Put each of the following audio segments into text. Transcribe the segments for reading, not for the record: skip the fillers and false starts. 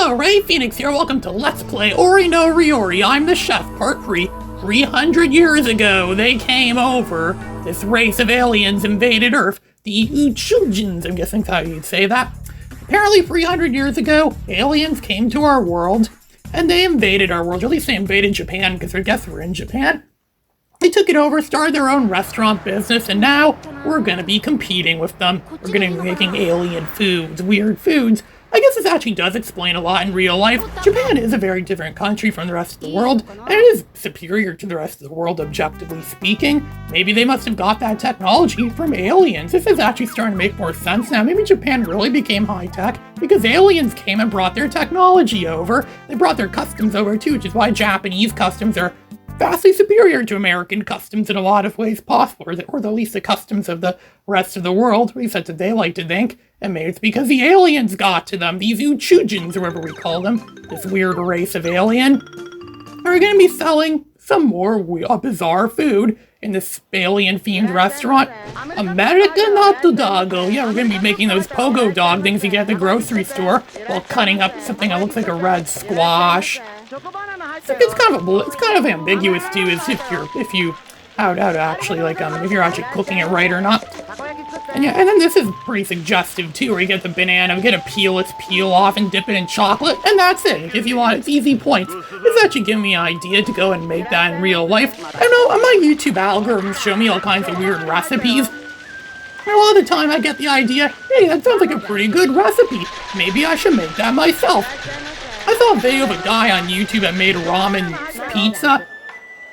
Hello, Ray Phoenix here. Welcome to Let's Play Ori no Ryouri. I'm the chef, part 3. 300 years ago, they came over. This race of aliens invaded Earth. The Uchujins, I'm guessing that's how you'd say that. Apparently 300 years ago, aliens came to our world, and they invaded our world. Or at least they invaded Japan, because I guess we're in Japan. They took it over, started their own restaurant business, and now we're gonna be competing with them. We're gonna be making alien foods, weird foods. I guess this actually does explain a lot in real life. Japan is a very different country from the rest of the world, and it is superior to the rest of the world, objectively speaking. Maybe they must have got that technology from aliens. This is actually starting to make more sense now. Maybe Japan really became high-tech because aliens came and brought their technology over. They brought their customs over too, which is why Japanese customs are vastly superior to American customs in a lot of ways possible, or at least the customs of the rest of the world. At least that's what they like to think. And maybe it's because the aliens got to them, these Uchujins, or whatever we call them, this weird race of alien. Are going to be selling some more bizarre food in this alien-themed restaurant. American hot dog. Yeah, we're going to be making those pogo dog things you get at the grocery store while cutting up something that looks like a red squash. It's kind of ambiguous too, as if you're actually cooking it right or not. And yeah, and then this is pretty suggestive too, where you get the banana, get a peel off and dip it in chocolate, and that's it. If you want, it's easy points. It's actually giving me an idea to go and make that in real life. I don't know, my YouTube algorithms show me all kinds of weird recipes. And a lot of the time I get the idea, hey, that sounds like a pretty good recipe. Maybe I should make that myself. I saw a video of a guy on YouTube that made ramen pizza.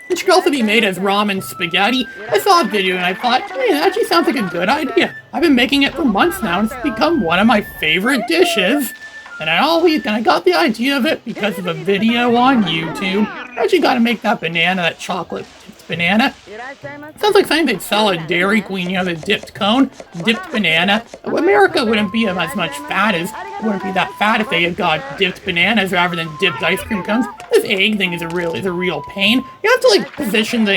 It should also be made as ramen spaghetti. I saw a video and I thought, hey, that actually sounds like a good idea. I've been making it for months now and it's become one of my favorite dishes. And I got the idea of it because of a video on YouTube. I actually got to make that banana, that chocolate banana. Sounds like something they'd sell at Dairy Queen, the dipped cone, dipped banana. America wouldn't be as much fat wouldn't be that fat if they had got dipped bananas rather than dipped ice cream cones. This egg thing is a real pain. You have to position the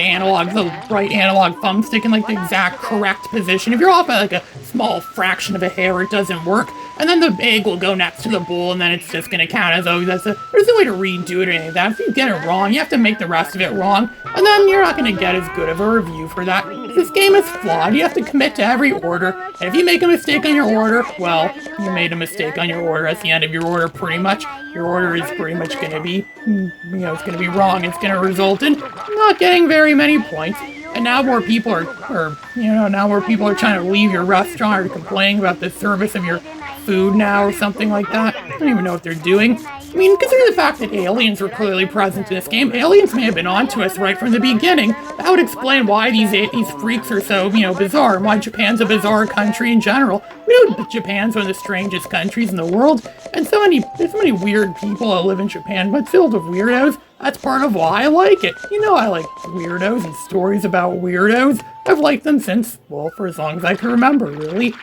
right analog thumbstick in the exact correct position. If you're off by a small fraction of a hair, it doesn't work. And then the egg will go next to the bowl, and then it's just going to count as though there's no way to redo it or anything like that. If you get it wrong, you have to make the rest of it wrong, and then you're not going to get as good of a review for that. This game is flawed. You have to commit to every order, and if you make a mistake on your order, well, you made a mistake on your order. At the end of your order, pretty much, your order is pretty much going to be, it's going to be wrong. It's going to result in not getting very many points. And now more people are trying to leave your restaurant or complaining about the service of your food now or something like that. I don't even know what they're doing. I mean, consider the fact that aliens were clearly present in this game. Aliens may have been onto us right from the beginning. That would explain why these freaks are so, bizarre, and why Japan's a bizarre country in general. We know Japan's one of the strangest countries in the world, and there's so many weird people that live in Japan, but filled with weirdos. That's part of why I like it. I like weirdos and stories about weirdos. I've liked them since, well, for as long as I can remember, really.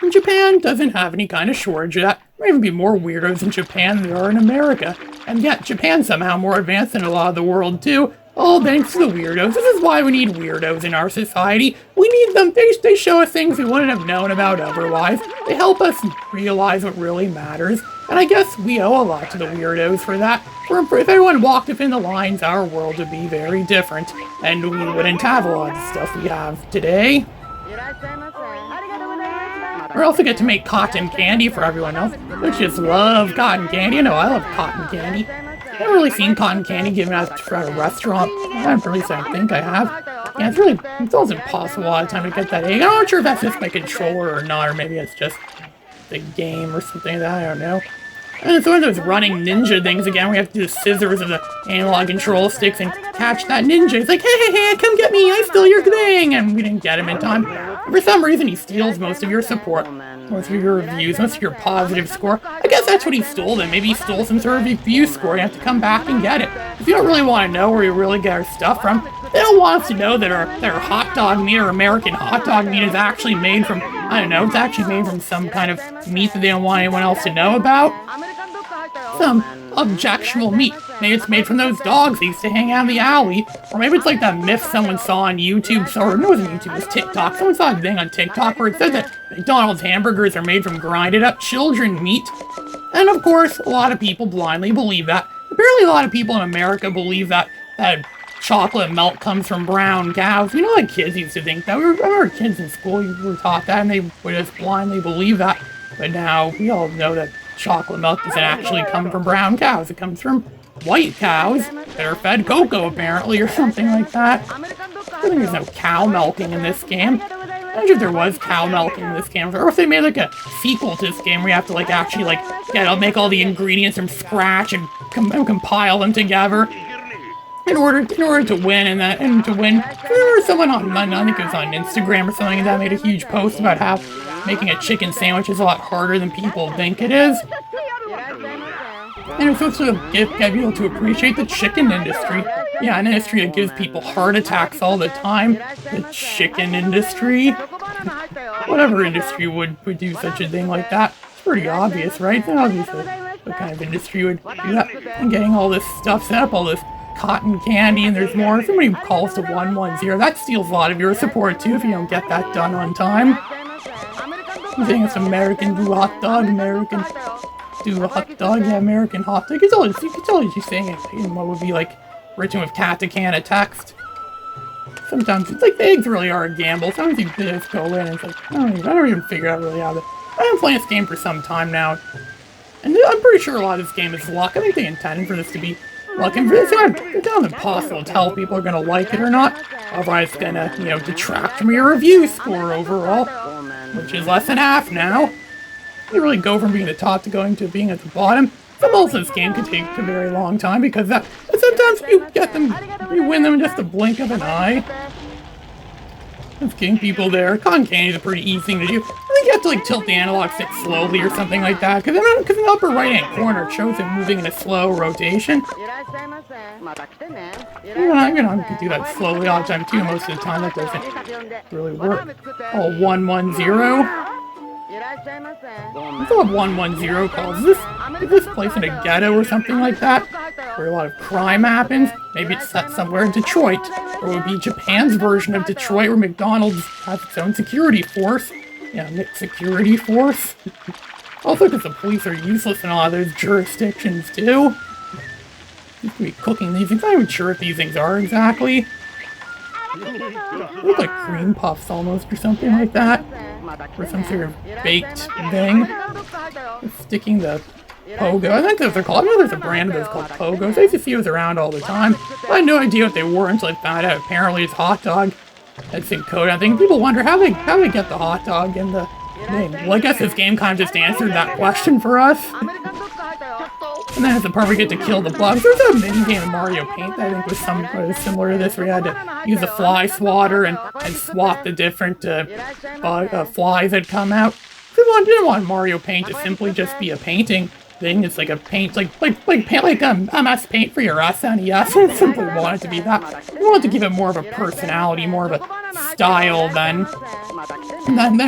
And Japan doesn't have any kind of shortage of that. There might even be more weirdos in Japan than there are in America. And yet, Japan's somehow more advanced than a lot of the world, too. All thanks to the weirdos. This is why we need weirdos in our society. We need them. They show us things we wouldn't have known about otherwise. They help us realize what really matters. And I guess we owe a lot to the weirdos for that. If everyone walked within the lines, our world would be very different. And we wouldn't have a lot of stuff we have today. We also get to make cotton candy for everyone else, which just love cotton candy. I love cotton candy. I've never really seen cotton candy given out at a restaurant. I think I have. Yeah, it's almost impossible a lot of time to get that egg. I'm not sure if that's just my controller or not, or maybe it's just the game or something like that, I don't know. And it's one of those running ninja things again. We have to do the scissors of the analog control sticks and catch that ninja. It's like, hey, come get me, I stole your thing! And we didn't get him in time. For some reason, he steals most of your support, most of your reviews, most of your positive score. I guess that's what he stole then. Maybe he stole some sort of review score. You have to come back and get it. If you don't really want to know where you really get our stuff from, they don't want us to know that our hot dog meat or American hot dog meat is actually made from, it's actually made from some kind of meat that they don't want anyone else to know about. some objectionable meat. Maybe it's made from those dogs that used to hang out in the alley. Or maybe it's like that myth someone saw on YouTube, or no, it wasn't YouTube, it was TikTok. Someone saw a thing on TikTok where it said that McDonald's hamburgers are made from grinded up children meat. And of course, a lot of people blindly believe that. Apparently a lot of people in America believe that chocolate milk comes from brown cows. You know, like kids used to think that. I remember kids in school were taught that, and they would just blindly believe that. But now, we all know that chocolate milk doesn't actually come from brown cows. It comes from white cows that are fed cocoa, apparently, or something like that. I think there's no cow milking in this game. I'm not sure if there was cow milking in this game, or if they made, like, a sequel to this game where you have to, like, actually, like, make all the ingredients from scratch and compile them together in order to win, and to win. There was someone on, I think it was on Instagram or something, that made a huge post about how making a chicken sandwich is a lot harder than people think it is. And it's supposed to get people to appreciate the chicken industry. Yeah, an industry that gives people heart attacks all the time. The chicken industry. Whatever industry would do such a thing like that. It's pretty obvious, right? It's obvious what kind of industry would do that. And getting all this stuff set up, all this cotton candy, and there's more. Somebody calls to 110. That steals a lot of your support, too, if you don't get that done on time. I'm saying it's American do hot dog, American do a hot dog, yeah, American hot dog. You can tell she's saying it in what would be like written with katakana text. Sometimes it's like the eggs really are a gamble. Sometimes you just go in and it's like, I don't even figure out really how to. I've been playing this game for some time now, and I'm pretty sure a lot of this game is luck. I think they intended for this to be luck, and it's kind of impossible to tell if people are gonna like it or not. Otherwise, it's gonna, detract from your review score overall, which is less than half now. You really go from being the top to being at the bottom. Some of this game can take a very long time because sometimes you win them in just a blink of an eye. There's getting people there. Cotton candy is a pretty easy thing to do. I think you have to like tilt the analog stick slowly or something like that, because in the upper right hand corner it shows it moving in a slow rotation. I can do that slowly all the time too. Most of the time that doesn't really work. Oh, 110. What's what 110 calls? Is this place in a ghetto or something like that? Where a lot of crime happens? Maybe it's set somewhere in Detroit. Or it would be Japan's version of Detroit where McDonald's has its own security force. Yeah, mixed security force. Also because the police are useless in a lot of those jurisdictions too. You could be cooking these things. I'm not even sure what these things are exactly. They look like cream puffs almost or something like that. Or some sort of baked thing. Sticking the pogo. I think that's what they're called. I know there's a brand of those called pogos. I used to see those around all the time. I had no idea what they were until I found out apparently it's hot dog. That's encoded. I think people wonder how they get the hot dog in the thing. Well, I guess this game kind of just answered that question for us. And then at the part we get to kill the bugs. There's a mini game of Mario Paint that I think was similar to this, where you had to use a fly swatter and swap the different flies that come out. I didn't want Mario Paint to simply just be a painting thing. It's like a paint, like MS Paint for your SNES. I simply want it to be that. We want to give it more of a personality, more of a style than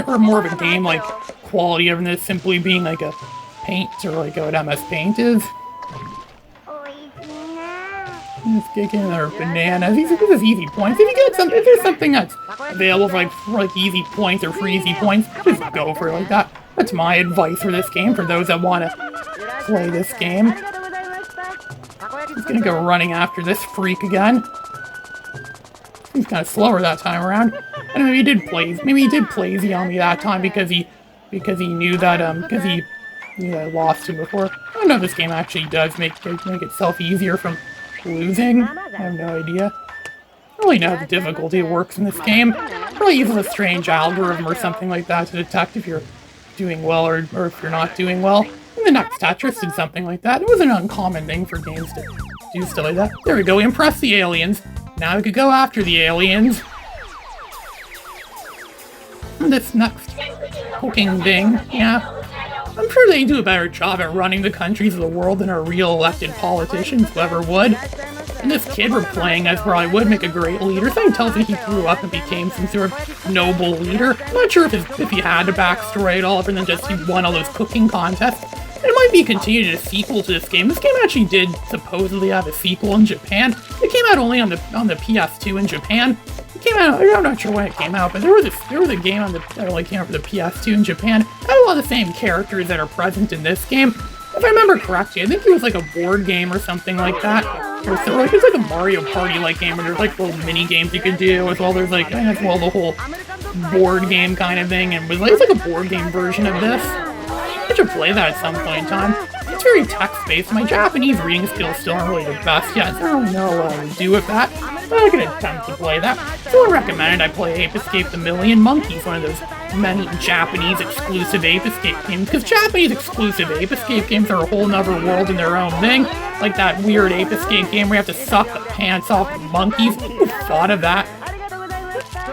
or more of a game like quality of this simply being like a paint or like what MS Paint is. Just kicking their bananas. This is easy points. If there's something that's available for like easy points or free easy points, just go for it like that. That's my advice for this game, for those that want to play this game. He's gonna go running after this freak again. He's kind of slower that time around. And maybe he did plazy on me that time because he knew that because he knew that I lost him before. I don't know if this game actually does make itself easier from losing. I have no idea. I don't really know how the difficulty works in this game. Probably uses a strange algorithm or something like that to detect if you're doing well or if you're not doing well. And the next Tetris did something like that. It was an uncommon thing for games to do stuff like that. There we go, we impressed the aliens. Now we could go after the aliens. And this next cooking thing, yeah. I'm sure they do a better job at running the countries of the world than our real elected politicians ever would. And this kid we're playing as probably would make a great leader. Something tells me he grew up and became some sort of noble leader. I'm not sure if he had a backstory at all, other than just he won all those cooking contests. It might be continued a sequel to this game. This game actually did supposedly have a sequel in Japan. It came out only on the PS2 in Japan. It came out, I'm not sure when it came out, but there was a game that only came out for the PS2 in Japan. It had a lot of the same characters that are present in this game. If I remember correctly, I think it was like a board game or something like that. It was like a Mario Party-like game where there's like little mini games you could do as well. There's like, the whole board game kind of thing, and it's like a board game version of this. I should play that at some point in time. It's very text-based. My Japanese reading skills still aren't really the best yet, so I don't know what I would do with that. But I could attempt to play that. Someone recommended I play Ape Escape the Million Monkeys, one of those many Japanese exclusive Ape Escape games, because Japanese exclusive Ape Escape games are a whole nother world in their own thing. Like that weird Ape Escape game where you have to suck the pants off the monkeys. Who thought of that?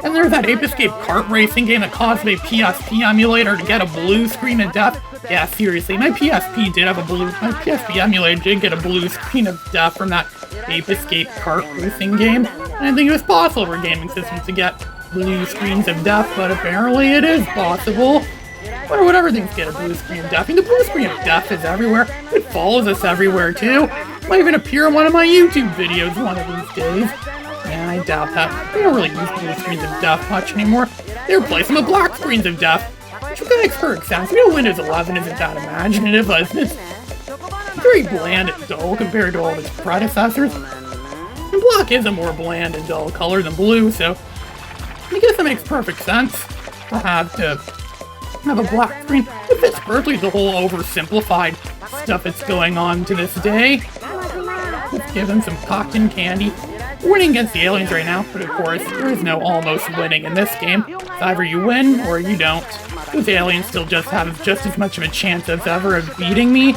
And there's that Ape Escape kart racing game that caused a PSP emulator to get a blue screen of death. Yeah, seriously, my PSP emulator did get a blue screen of death from that Ape Escape kart racing game. And I think it was possible for gaming systems to get blue screens of death, but apparently it is possible. Or whatever things get a blue screen of death. I mean, the blue screen of death is everywhere. It follows us everywhere, too. It might even appear in one of my YouTube videos one of these days. Yeah, I doubt that. They don't really use blue screens of death much anymore. They replace them with black screens of death. Which makes perfect sense. You know, Windows 11 isn't that imaginative, but it's very bland and dull compared to all of its predecessors. And black is a more bland and dull color than blue, so I guess it makes perfect sense to have a black screen. It fits perfectly with the whole oversimplified stuff that's going on to this day. Let's give them some cotton candy. We're winning against the aliens right now, but of course, there is no almost winning in this game. It's either you win or you don't. Those aliens still just have just as much of a chance as ever of beating me,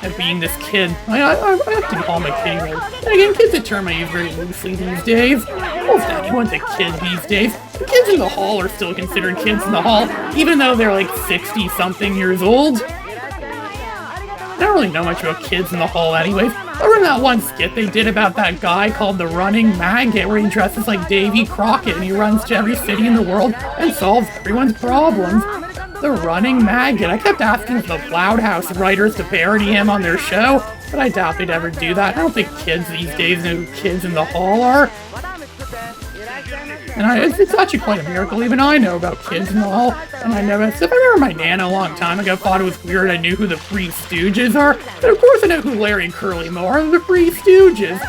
of being this kid. I often call him a kid. And again, kid's a term I use very loosely these days. Almost anyone's a kid these days. The kids in the hall are still considered kids in the hall, even though they're like 60-something years old. I don't really know much about kids in the hall anyways. I remember that one skit they did about that guy called the Running Maggot, where he dresses like Davy Crockett and he runs to every city in the world and solves everyone's problems. The Running Maggot. I kept asking the Loud House writers to parody him on their show, but I doubt they'd ever do that. I don't think kids these days know who kids in the hall are. And it's actually quite a miracle. Even I know about kids in the hall. And I remember my Nana a long time ago thought it was weird I knew who the Three Stooges are. But of course I know who Larry and Curly Moe are, the Three Stooges.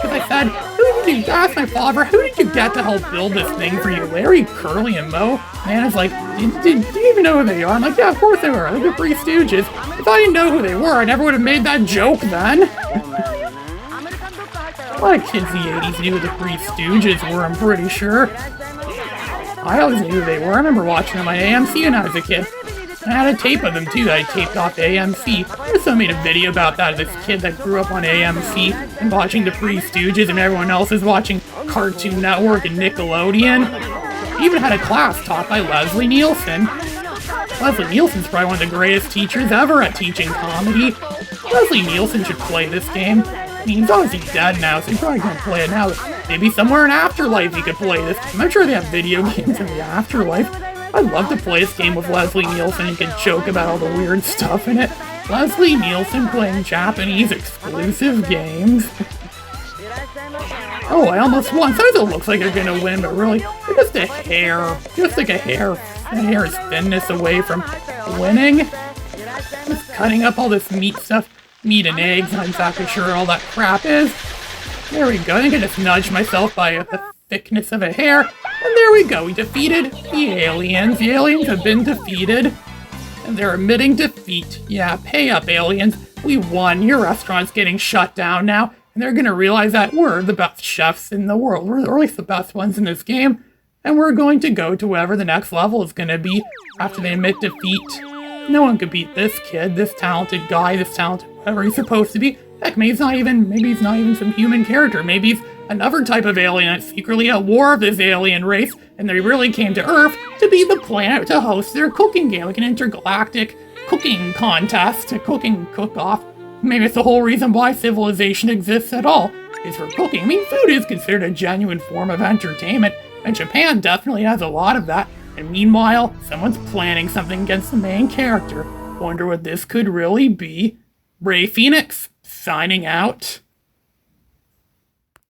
Because I said, I asked my father, who did you get to help build this thing for you? Larry, Curly, and Moe? Nana's like, do you even know who they are? I'm like, yeah, of course they were. They're the Three Stooges. If I didn't know who they were, I never would have made that joke then. A lot of kids in the 80s knew who the Three Stooges were, I'm pretty sure. I always knew who they were. I remember watching them on AMC when I was a kid. I had a tape of them too that I taped off AMC. I also made a video about that, this kid that grew up on AMC and watching the Three Stooges and everyone else is watching Cartoon Network and Nickelodeon. I even had a class taught by Leslie Nielsen. Leslie Nielsen's probably one of the greatest teachers ever at teaching comedy. Leslie Nielsen should play this game. I mean, he's obviously dead now, so he probably can't play it now. Maybe somewhere in Afterlife he could play this game. I'm sure they have video games in the Afterlife. I'd love to play this game with Leslie Nielsen. He could joke about all the weird stuff in it. Leslie Nielsen playing Japanese exclusive games. Oh, I almost won. Sometimes it looks like you're gonna win, but really, you're just a hair. Just like a hair's thinness away from winning. Just cutting up all this meat stuff. Meat and eggs, I'm not exactly sure what all that crap is. There we go, I think I just nudged myself by the thickness of a hair. And there we go, we defeated the aliens. The aliens have been defeated. And they're admitting defeat. Yeah, pay up, aliens. We won. Your restaurant's getting shut down now. And they're gonna realize that we're the best chefs in the world. Or at least the best ones in this game. And we're going to go to wherever the next level is gonna be after they admit defeat. No one could beat this kid, this talented guy, this talented whatever he's supposed to be. Heck, maybe he's not even some human character. Maybe he's another type of alien that's secretly at war with this alien race, and they really came to Earth to be the planet to host their cooking game, like an intergalactic cooking contest, a cooking cook-off. Maybe it's the whole reason why civilization exists at all, is for cooking. I mean, food is considered a genuine form of entertainment, and Japan definitely has a lot of that. And meanwhile, someone's planning something against the main character. Wonder what this could really be. Ray Phoenix, signing out.